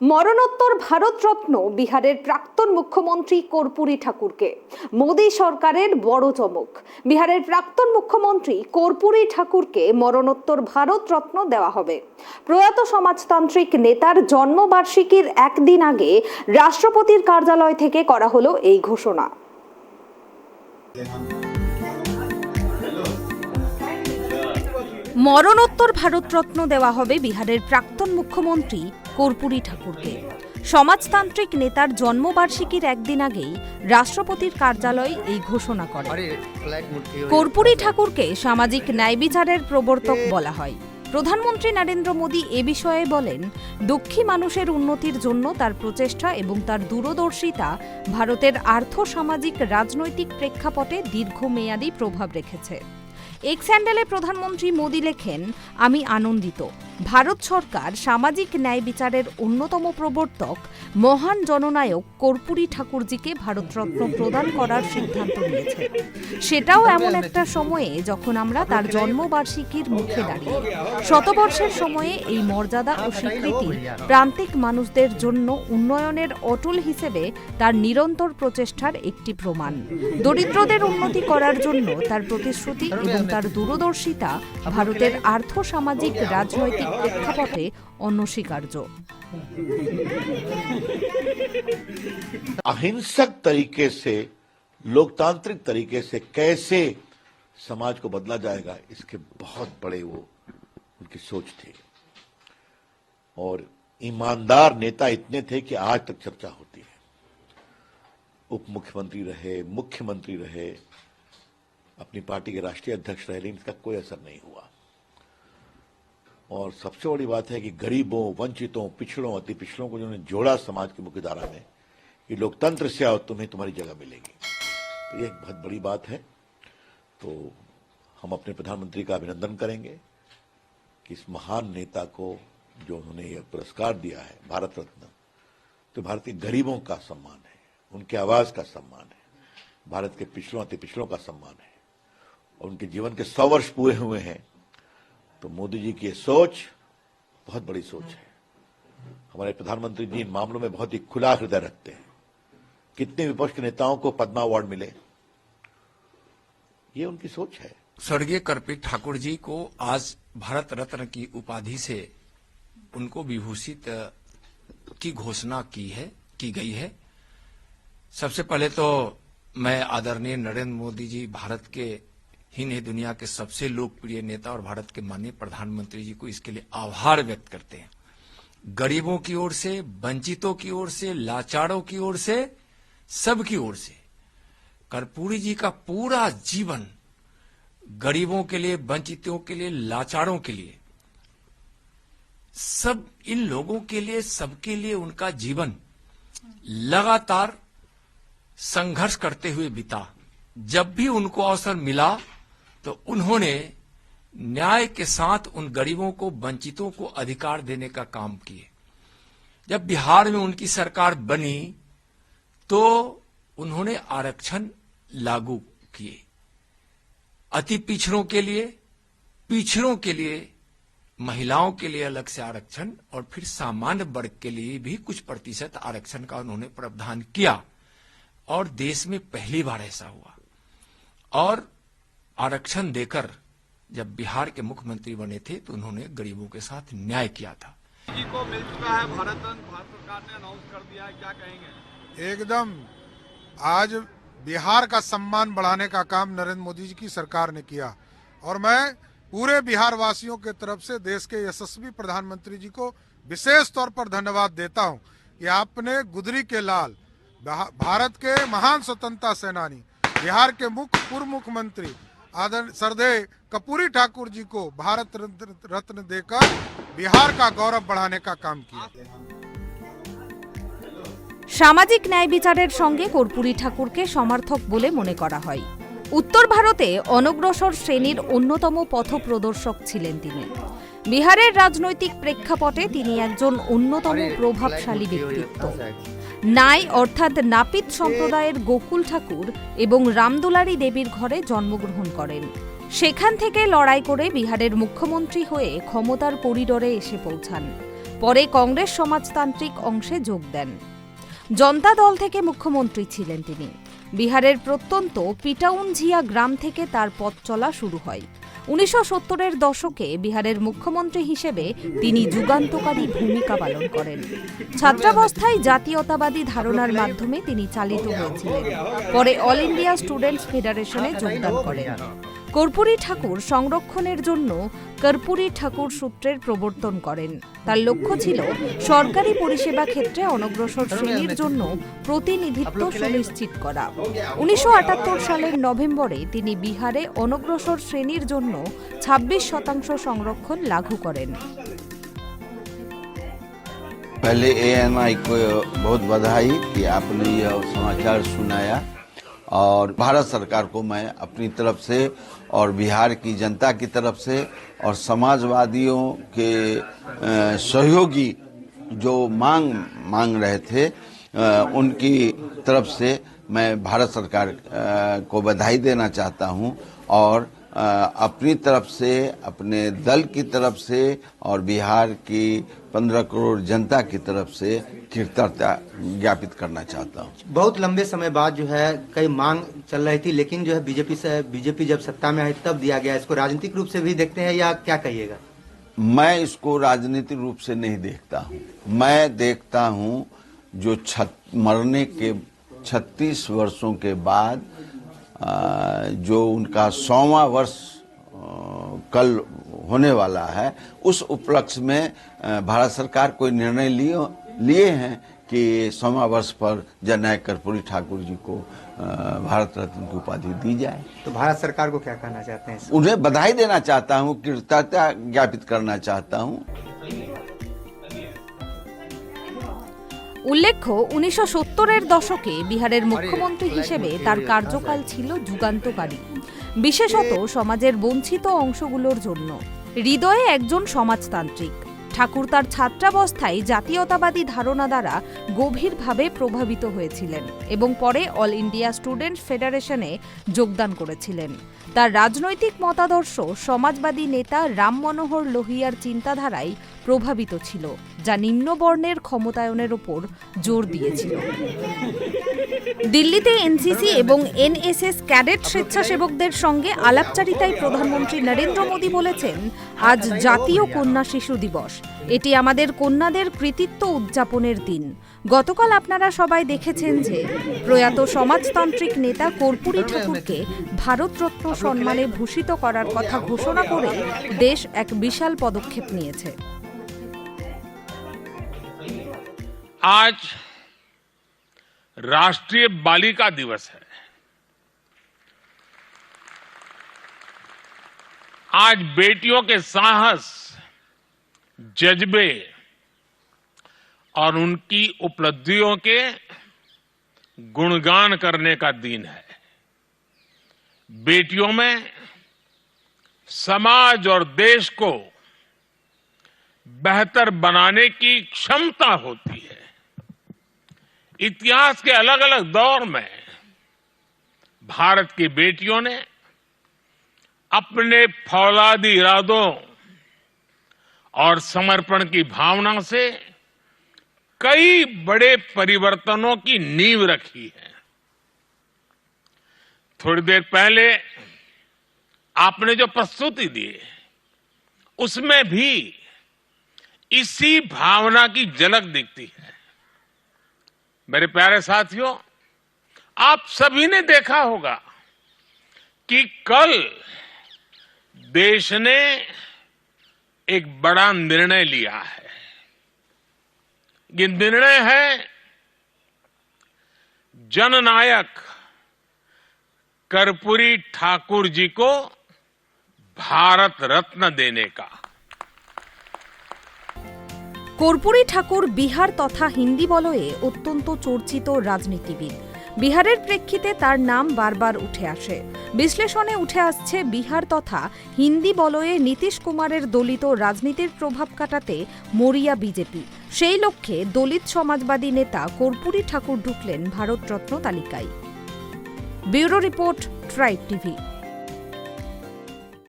মরণোত্তর ভারতরত্ন বিহারের প্রাক্তন মুখ্যমন্ত্রী কর্পূরী ঠাকুরকে মোদী সরকারের বড় চমক। বিহারের প্রাক্তন মুখ্যমন্ত্রী কর্পূরী ঠাকুরকে মরণোত্তর ভারতরত্ন দেওয়া হবে। প্রয়াত সমাজতান্ত্রিক নেতার জন্মবার্ষিকীর একদিন আগে রাষ্ট্রপতির কার্যালয় থেকে করা হলো এই ঘোষণা। মরণোত্তর ভারতরত্ন দেওয়া হবে বিহারের প্রাক্তন মুখ্যমন্ত্রী কর্পূরী ঠাকুরকে। সমাজতান্ত্রিক নেতার জন্মবার্ষিকীর একদিন আগেই রাষ্ট্রপতির কার্যালয় এই ঘোষণা করে। কর্পূরী ঠাকুরকে সামাজিক ন্যায় বিচারের প্রবর্তক বলা হয়। প্রধানমন্ত্রী নরেন্দ্র মোদী এ বিষয়ে বলেন, দুঃখী মানুষের উন্নতির জন্য তার প্রচেষ্টা এবং তার দূরদর্শিতা ভারতের আর্থ-সামাজিক রাজনৈতিক প্রেক্ষাপটে দীর্ঘমেয়াদী প্রভাব রেখেছে। এক্স হ্যান্ডেলে প্রধানমন্ত্রী মোদী লেখেন, আমি আনন্দিত ভারত সরকার সামাজিক ন্যায় বিচারের অন্যতম প্রবর্তক মহান জননায়ক কর্পূরী ঠাকুরজিকে ভারতরত্ন প্রদান করার সিদ্ধান্ত নিয়েছে। সেটাও এমন একটা সময়ে যখন আমরা তার জন্মবার্ষিকীর মুখে দাঁড়িয়ে। শতবর্ষের সময়ে এই মর্যাদা ও স্বীকৃতি প্রান্তিক মানুষদের জন্য উন্নয়নের অটল হিসেবে তার নিরন্তর প্রচেষ্টার একটি প্রমাণ। দরিদ্রদের উন্নতি করার জন্য তার প্রতিশ্রুতি এবং তার দূরদর্শিতা ভারতের আর্থ-সামাজিক রাজনৈতিক প্রেক্ষাপটে অনস্বীকার্য। अहिंसक तरीके से, लोकतांत्रिक तरीके से कैसे समाज को बदला जाएगा, इसके बहुत बड़े वो उनकी सोच थी। और ईमानदार नेता इतने थे कि आज तक चर्चा होती है। उप मुख्यमंत्री रहे, मुख्यमंत्री रहे, अपनी पार्टी के राष्ट्रीय अध्यक्ष रहे, लेकिन इसका कोई असर नहीं हुआ। और सबसे बड़ी बात है कि गरीबों, वंचितों, पिछड़ों, अति पिछड़ों को जिन्होंने जोड़ा समाज की मुख्यधारा में, कि लोकतंत्र से आओ, तुम्हें तुम्हारी जगह मिलेगी, तो ये एक बहुत बड़ी बात है। तो हम अपने प्रधानमंत्री का अभिनंदन करेंगे कि इस महान नेता को जो उन्होंने यह पुरस्कार दिया है भारत रत्न, तो भारत के गरीबों का सम्मान है, उनके आवाज का सम्मान है, भारत के पिछड़ों, अति पिछड़ों का सम्मान है। और उनके जीवन के 100 वर्ष पूरे हुए हैं, तो मोदी जी की ये सोच बहुत बड़ी सोच है। हमारे प्रधानमंत्री जी इन मामलों में बहुत ही खुला हृदय रखते हैं। कितने विपक्ष के नेताओं को पद्मा अवार्ड मिले, ये उनकी सोच है। स्वर्गीय कर्ण ठाकुर जी को आज भारत रत्न की उपाधि से उनको विभूषित की घोषणा की गई है। सबसे पहले तो मैं आदरणीय नरेंद्र मोदी जी, भारत के ही नहीं दुनिया के सबसे लोकप्रिय नेता और भारत के माननीय प्रधानमंत्री जी को इसके लिए आभार व्यक्त करते हैं। गरीबों की ओर से, वंचितों की ओर से, लाचारों की ओर से, सबकी ओर से कर्पूरी जी का पूरा जीवन गरीबों के लिए, वंचितों के लिए, लाचारों के लिए, सब इन लोगों के लिए, सबके लिए उनका जीवन लगातार संघर्ष करते हुए बीता। जब भी उनको अवसर मिला तो उन्होंने न्याय के साथ उन गरीबों को, वंचितों को अधिकार देने का काम किए। जब बिहार में उनकी सरकार बनी तो उन्होंने आरक्षण लागू किए। अति पिछड़ों के लिए, महिलाओं के लिए अलग से आरक्षण, और फिर सामान्य वर्ग के लिए भी कुछ प्रतिशत आरक्षण का उन्होंने प्रावधान किया। और देश में पहली बार ऐसा हुआ। और आरक्षण देकर जब बिहार के मुख्यमंत्री बने थे तो उन्होंने गरीबों के साथ न्याय किया था। जी को मिल चुका है भारत रत्न, भारत सरकार ने अनाउंस कर दिया है, क्या कहेंगे? एकदम आज बिहार का सम्मान बढ़ाने का काम नरेंद्र मोदी जी की सरकार ने किया। और मैं पूरे बिहार वासियों के तरफ से देश के यशस्वी प्रधानमंत्री जी को विशेष तौर पर धन्यवाद देता हूं कि आपने गुदरी के लाल, भारत के महान स्वतंत्रता सेनानी, बिहार के पूर्व मुख्यमंत्री आदरणीय श्रद्धेय कर्पूरी ठाकुर जी को भारत रत्न देकर बिहार का गौरव बढ़ाने का काम किया। সামাজিক ন্যায় বিচারের সঙ্গে কর্পূরী ঠাকুরকে সমর্থক বলে মনে করা হয়। উত্তর ভারতে অনগ্রসর শ্রেণীর অন্যতম পথপ্রদর্শক ছিলেন তিনি। বিহারের রাজনৈতিক প্রেক্ষাপটে তিনি একজন অন্যতম প্রভাবশালী ব্যক্তিত্ব। নাই অর্থাৎ নাপিত সম্প্রদায়ের গোকুল ঠাকুর এবং রামদুলারি দেবীর ঘরে জন্মগ্রহণ করেন। সেখান থেকে লড়াই করে বিহারের মুখ্যমন্ত্রী হয়ে ক্ষমতার করিডোরে এসে পৌঁছান। পরে কংগ্রেস সমাজতান্ত্রিক অংশে যোগ দেন। জনতা দল থেকে মুখ্যমন্ত্রী ছিলেন তিনি। বিহারের প্রত্যন্ত পিটাউনঝিয়া গ্রাম থেকে তার পথ চলা শুরু হয়। 1970-এর দশকে বিহারের মুখ্যমন্ত্রী হিসেবে তিনি যুগান্তকারী ভূমিকা পালন করেন। ছাত্রাবস্থায় জাতীয়তাবাদী ধারণার মাধ্যমে তিনি চালিত হয়েছিলেন। পরে অল ইন্ডিয়া স্টুডেন্টস ফেডারেশনে যোগদান করেন। কর্পূরী ঠাকুর সংরক্ষণের জন্য কর্পূরী ঠাকুর সূত্রের প্রবর্তন করেন। তার লক্ষ্য ছিল সরকারি পরিষেবা ক্ষেত্রে অনগ্রসর শ্রেণীর জন্য প্রতিনিধিত্ব সুনিশ্চিত করা। 1978 সালের নভেম্বরে তিনি বিহারে অনগ্রসর শ্রেণীর জন্য 26% সংরক্ষণ লাগু করেন। पहले ANI को बहुत बधाई कि आपने यह समाचार सुनाया, और भारत सरकार को मैं अपनी तरफ से और बिहार की जनता की तरफ से और समाजवादियों के सहयोगी जो मांग रहे थे उनकी तरफ से मैं भारत सरकार को बधाई देना चाहता हूं, और अपनी तरफ से, अपने दल की तरफ से और बिहार की 15 करोड़ जनता की तरफ से कृतज्ञता ज्ञापित करना चाहता हूँ। बहुत लंबे समय बाद जो है कई मांग चल रही थी, लेकिन जो है बीजेपी जब सत्ता में आई तब दिया गया। इसको राजनीतिक रूप से भी देखते हैं या क्या कहिएगा? मैं इसको राजनीतिक रूप से नहीं देखता हूँ। मैं देखता हूँ जो मरने के 36 वर्षों के बाद जो उनका 100वां वर्ष कल होने वाला है, उस उपलक्ष्य में भारत सरकार कोई निर्णय लिए हैं कि 100वां वर्ष पर जननायक कर्पूरी ठाकुर जी को भारत रत्न की उपाधि दी जाए। तो भारत सरकार को क्या कहना चाहते हैं? उन्हें बधाई देना चाहता हूँ, कृतज्ञता ज्ञापित करना चाहता हूँ। উল্লেখ্য 1970-এর দশকে বিহারের মুখ্যমন্ত্রী হিসেবে তার কার্যকাল ছিল যুগান্তকারী, বিশেষত সমাজের বঞ্চিত অংশগুলোর জন্য। হৃদয়ে একজন সমাজতান্ত্রিক, ঠাকুর তার ছাত্রাবস্থায় জাতীয়তাবাদী ধারণা দ্বারা গভীরভাবে প্রভাবিত হয়েছিলেন এবং পরে অল ইন্ডিয়া স্টুডেন্টস ফেডারেশনে যোগদান করেছিলেন। তার রাজনৈতিক মতাদর্শ সমাজবাদী নেতা রাম মনোহর লোহিয়ার চিন্তাধারায় প্রভাবিত ছিল, যা নিম্নবর্ণের ক্ষমতায়নের ওপর জোর দিয়েছিল। দিল্লিতে এনসিসি এবং এনএসএস ক্যাডেট স্বেচ্ছাসেবকদের সঙ্গে আলাপচারিতায় প্রধানমন্ত্রী নরেন্দ্র মোদী বলেছেন, আজ জাতীয় কন্যা শিশু দিবস। এটি আমাদের কন্যাদের কৃতিত্ব উদযাপনের দিন। গতকাল আপনারা সবাই দেখেছেন যে প্রয়াত সমাজতান্ত্রিক নেতা কর্পূরী ঠাকুরকে ভারতরত্ন সম্মানে ভূষিত করার কথা ঘোষণা করে দেশ এক বিশাল পদক্ষেপ নিয়েছে। आज राष्ट्रीय बालिका दिवस है। आज बेटियों के साहस, जज्बे और उनकी उपलब्धियों के गुणगान करने का दिन है। बेटियों में समाज और देश को बेहतर बनाने की क्षमता होती है। इतिहास के अलग अलग दौर में भारत की बेटियों ने अपने फौलादी इरादों और समर्पण की भावना से कई बड़े परिवर्तनों की नींव रखी है। थोड़ी देर पहले आपने जो प्रस्तुति दी उसमें भी इसी भावना की झलक दिखती है। मेरे प्यारे साथियों, आप सभी ने देखा होगा कि कल देश ने एक बड़ा निर्णय लिया है। ये निर्णय है जननायक कर्पूरी ठाकुर जी को भारत रत्न देने का। কর্পূরী ঠাকুর বিহার তথা হিন্দি বলয়ে অত্যন্ত চর্চিত রাজনীতিবিদ। বিহারের প্রেক্ষিতে তার নাম বারবার উঠে আসে। বিশ্লেষণে উঠে আসছে বিহার তথা হিন্দি বলয়ে নীতিশ কুমারের দলিত রাজনীতির প্রভাব কাটাতে মরিয়া বিজেপি। সেই লক্ষ্যে দলিত সমাজবাদী নেতা কর্পূরী ঠাকুর ঢুকলেন ভারতরত্ন তালিকায়। Bureau report, tribe TV.